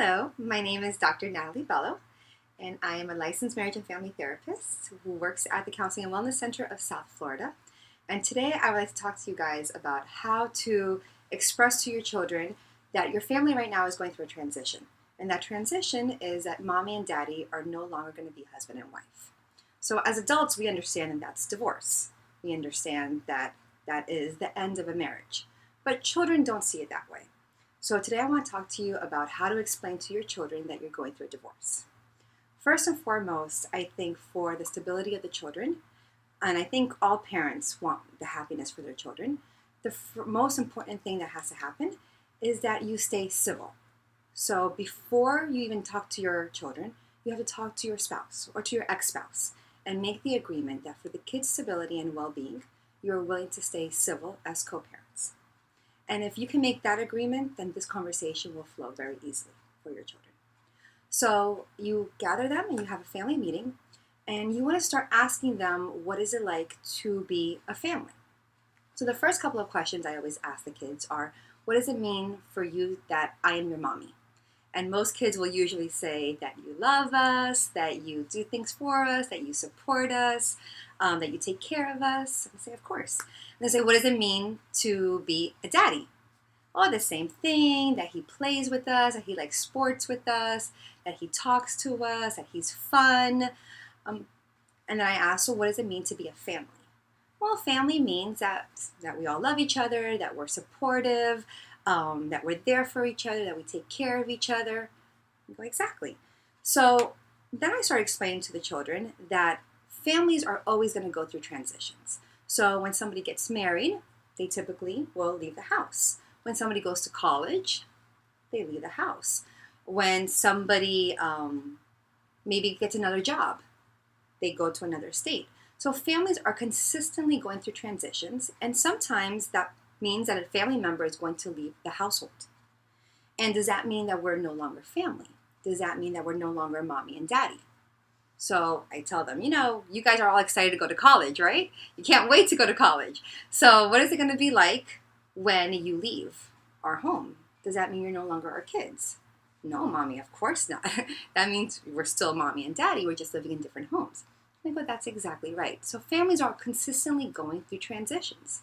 Hello, my name is Dr. Nathalie Bello, and I am a licensed marriage and family therapist who works at the Counseling and Wellness Center of South Florida. And today I would like to talk to you guys about how to express to your children that your family right now is going through a transition. And that transition is that mommy and daddy are no longer going to be husband and wife. So as adults, we understand that that's divorce. We understand that that is the end of a marriage. But children don't see it that way. So today I want to talk to you about how to explain to your children that you're going through a divorce. First and foremost, I think for the stability of the children, and I think all parents want the happiness for their children, the most important thing that has to happen is that you stay civil. So before you even talk to your children, you have to talk to your spouse or to your ex-spouse and make the agreement that for the kids' stability and well-being, you're willing to stay civil as co-parents. And if you can make that agreement, then this conversation will flow very easily for your children. So you gather them and you have a family meeting, and you want to start asking them, what is it like to be a family? So the first couple of questions I always ask the kids are, what does it mean for you that I am your mommy? And most kids will usually say that you love us, that you do things for us, that you support us, that you take care of us. I say, of course. And they say, what does it mean to be a daddy? Oh, the same thing, that he plays with us, that he likes sports with us, that he talks to us, that he's fun. And then I ask, so what does it mean to be a family? Well, family means that we all love each other, that we're supportive, that we're there for each other, that we take care of each other. I go, exactly. So then I start explaining to the children that families are always going to go through transitions. So when somebody gets married, they typically will leave the house. When somebody goes to college, they leave the house. When somebody maybe gets another job, they go to another state. So families are consistently going through transitions, and sometimes that means that a family member is going to leave the household. And does that mean that we're no longer family? Does that mean that we're no longer mommy and daddy? So I tell them, you guys are all excited to go to college, right? You can't wait to go to college. So what is it going to be like when you leave our home? Does that mean you're no longer our kids? No, mommy, of course not. That means we're still mommy and daddy. We're just living in different homes. I go, that's exactly right. So families are consistently going through transitions.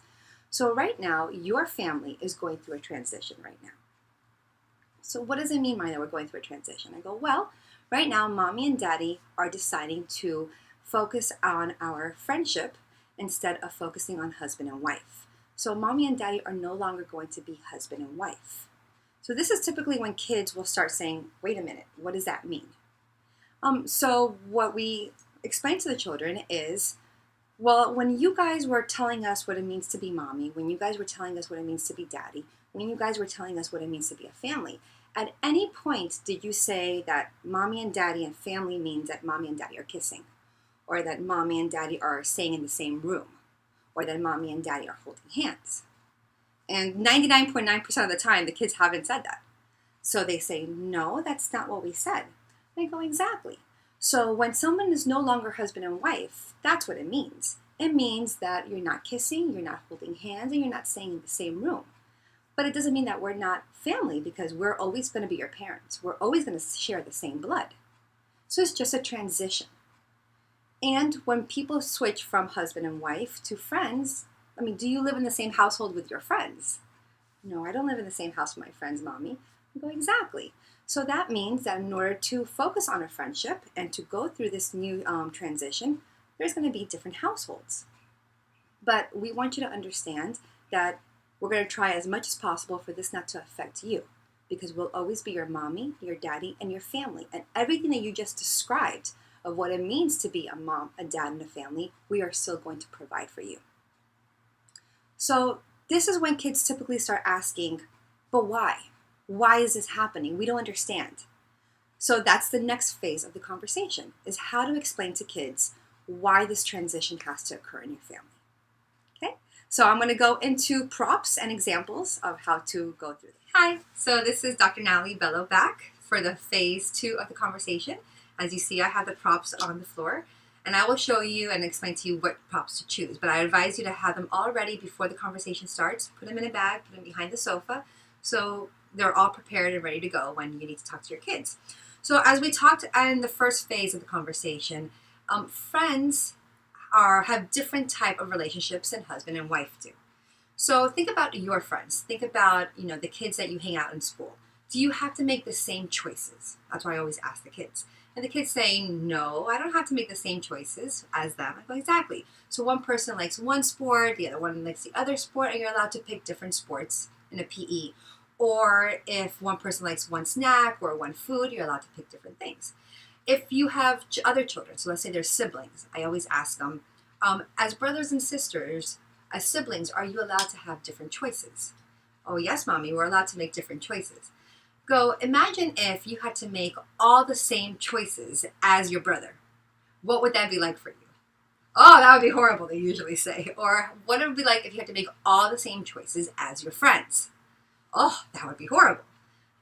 So right now, your family is going through a transition right now. So what does it mean, Maya, that we're going through a transition? I go, well, right now, mommy and daddy are deciding to focus on our friendship instead of focusing on husband and wife. So mommy and daddy are no longer going to be husband and wife. So this is typically when kids will start saying, wait a minute, what does that mean? So what we explain to the children is, well, when you guys were telling us what it means to be mommy, when you guys were telling us what it means to be daddy, when you guys were telling us what it means to be a family, at any point did you say that mommy and daddy and family means that mommy and daddy are kissing, or that mommy and daddy are staying in the same room, or that mommy and daddy are holding hands? And 99.9% of the time, the kids haven't said that. So they say, no, that's not what we said. And I go, exactly. So when someone is no longer husband and wife, that's what it means. It means that you're not kissing, you're not holding hands, and you're not staying in the same room. But it doesn't mean that we're not family, because we're always going to be your parents. We're always going to share the same blood. So it's just a transition. And when people switch from husband and wife to friends, do you live in the same household with your friends? No, I don't live in the same house with my friends, mommy. I go, exactly. So that means that in order to focus on a friendship and to go through this new transition, there's going to be different households. But we want you to understand that we're going to try as much as possible for this not to affect you, because we'll always be your mommy, your daddy, and your family. And everything that you just described of what it means to be a mom, a dad, and a family, we are still going to provide for you. So this is when kids typically start asking, but why? Why is this happening? We don't understand. So that's the next phase of the conversation, is how to explain to kids why this transition has to occur in your family. Okay, so I'm going to go into props and examples of how to go through this. Hi, so this is Dr. Nathalie Bello back for the phase 2 of the conversation. As you see, I have the props on the floor, and I will show you and explain to you what props to choose. But I advise you to have them all ready before the conversation starts. Put them in a bag, put them behind the sofa. So they're all prepared and ready to go when you need to talk to your kids. So as we talked in the first phase of the conversation, friends have different type of relationships than husband and wife do. So think about your friends. Think about, the kids that you hang out in school. Do you have to make the same choices? That's what I always ask the kids. And the kids say, no, I don't have to make the same choices as them. I go, exactly. So one person likes one sport, the other one likes the other sport, and you're allowed to pick different sports in a PE. Or if one person likes one snack or one food, you're allowed to pick different things. If you have other children, so let's say they're siblings, I always ask them, as brothers and sisters, as siblings, are you allowed to have different choices? Oh, yes, Mommy, we're allowed to make different choices. Go, imagine if you had to make all the same choices as your brother. What would that be like for you? Oh, that would be horrible, they usually say. Or what it would be like if you had to make all the same choices as your friends? Oh, that would be horrible.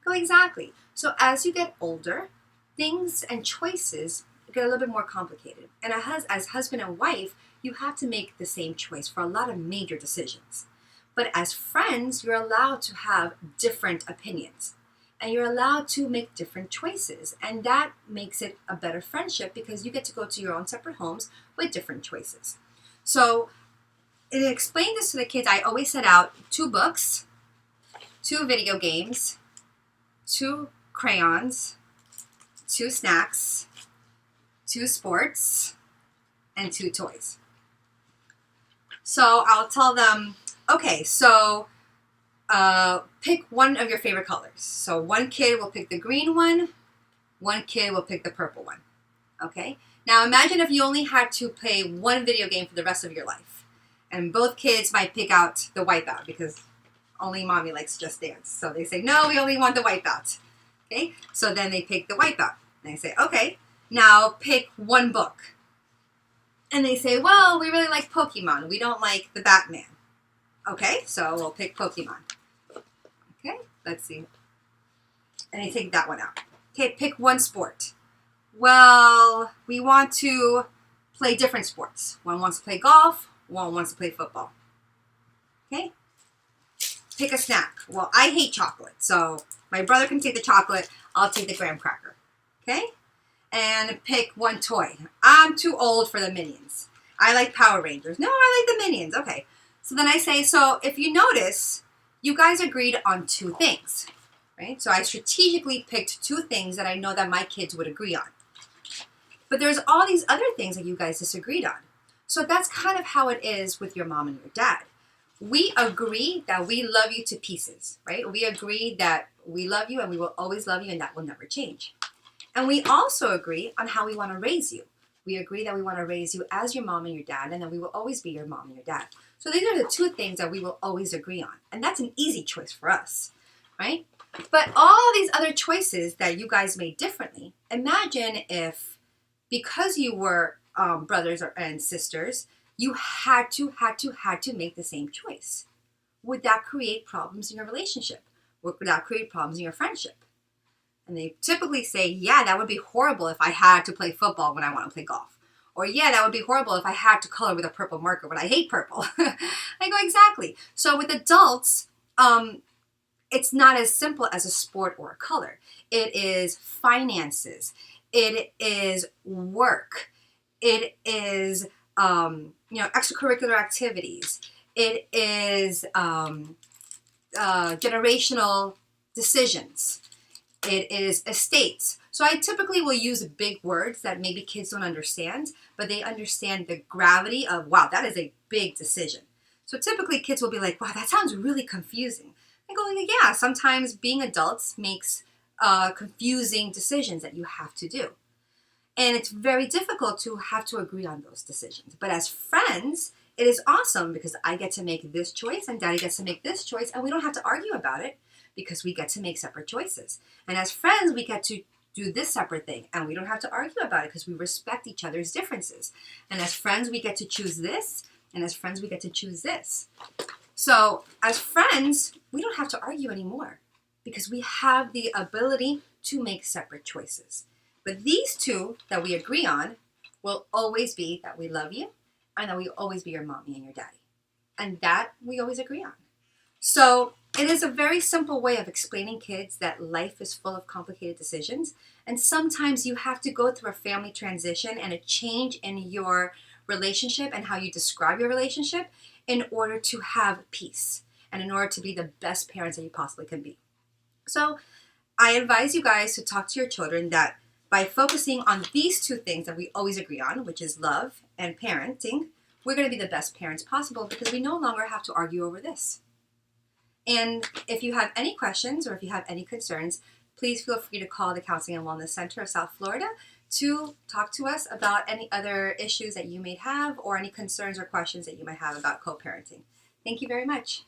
Go, exactly. So as you get older, things and choices get a little bit more complicated. And as husband and wife, you have to make the same choice for a lot of major decisions. But as friends, you're allowed to have different opinions. And you're allowed to make different choices. And that makes it a better friendship because you get to go to your own separate homes with different choices. So, in explaining this to the kids, I always set out 2 books, 2 video games, 2 crayons, 2 snacks, 2 sports, and 2 toys. So I'll tell them, okay, so pick one of your favorite colors. So one kid will pick the green one kid will pick the purple one. Okay? Now imagine if you only had to play one video game for the rest of your life. And both kids might pick out the Wipeout because only Mommy likes Just Dance. So they say, no, we only want the Wipeout. Okay? So then they pick the Wipeout. And I say, okay, now pick one book. And they say, well, we really like Pokemon. We don't like the Batman. Okay, so we'll pick Pokemon. Okay, let's see. And I take that one out. Okay, pick one sport. Well, we want to play different sports. One wants to play golf, one wants to play football. Okay? Pick a snack. Well, I hate chocolate, so my brother can take the chocolate, I'll take the graham cracker. Okay? And pick one toy. I'm too old for the Minions. I like Power Rangers. No, I like the Minions. Okay. So then I say, so if you notice, you guys agreed on 2 things, right? So I strategically picked 2 things that I know that my kids would agree on. But there's all these other things that you guys disagreed on. So that's kind of how it is with your mom and your dad. We agree that we love you to pieces, right? We agree that we love you and we will always love you and that will never change. And we also agree on how we want to raise you. We agree that we want to raise you as your mom and your dad, and that we will always be your mom and your dad. So these are the 2 things that we will always agree on. And that's an easy choice for us, right? But all these other choices that you guys made differently, imagine if, because you were brothers and sisters, you had to make the same choice. Would that create problems in your relationship? Would that create problems in your friendship? And they typically say, yeah, that would be horrible if I had to play football when I want to play golf. Or, yeah, that would be horrible if I had to color with a purple marker when I hate purple. I go, exactly. So with adults, it's not as simple as a sport or a color. It is finances. It is work. It is, extracurricular activities. It is generational decisions. It is estates. So I typically will use big words that maybe kids don't understand, but they understand the gravity of, wow, that is a big decision. So typically kids will be like, wow, that sounds really confusing. I go, yeah, sometimes being adults makes confusing decisions that you have to do. And it's very difficult to have to agree on those decisions. But as friends, it is awesome because I get to make this choice and Daddy gets to make this choice, and we don't have to argue about it because we get to make separate choices. And as friends, we get to do this separate thing, and we don't have to argue about it because we respect each other's differences. And as friends, we get to choose this, and as friends, we get to choose this. So as friends, we don't have to argue anymore because we have the ability to make separate choices. But these 2 that we agree on will always be that we love you and that we will always be your mommy and your daddy. And that we always agree on. So It is a very simple way of explaining kids that life is full of complicated decisions, and sometimes you have to go through a family transition and a change in your relationship and how you describe your relationship in order to have peace and in order to be the best parents that you possibly can be. So I advise you guys to talk to your children that by focusing on these two things that we always agree on, which is love and parenting, we're going to be the best parents possible because we no longer have to argue over this. And if you have any questions or if you have any concerns, please feel free to call the Counseling and Wellness Center of South Florida to talk to us about any other issues that you may have or any concerns or questions that you might have about co-parenting. Thank you very much.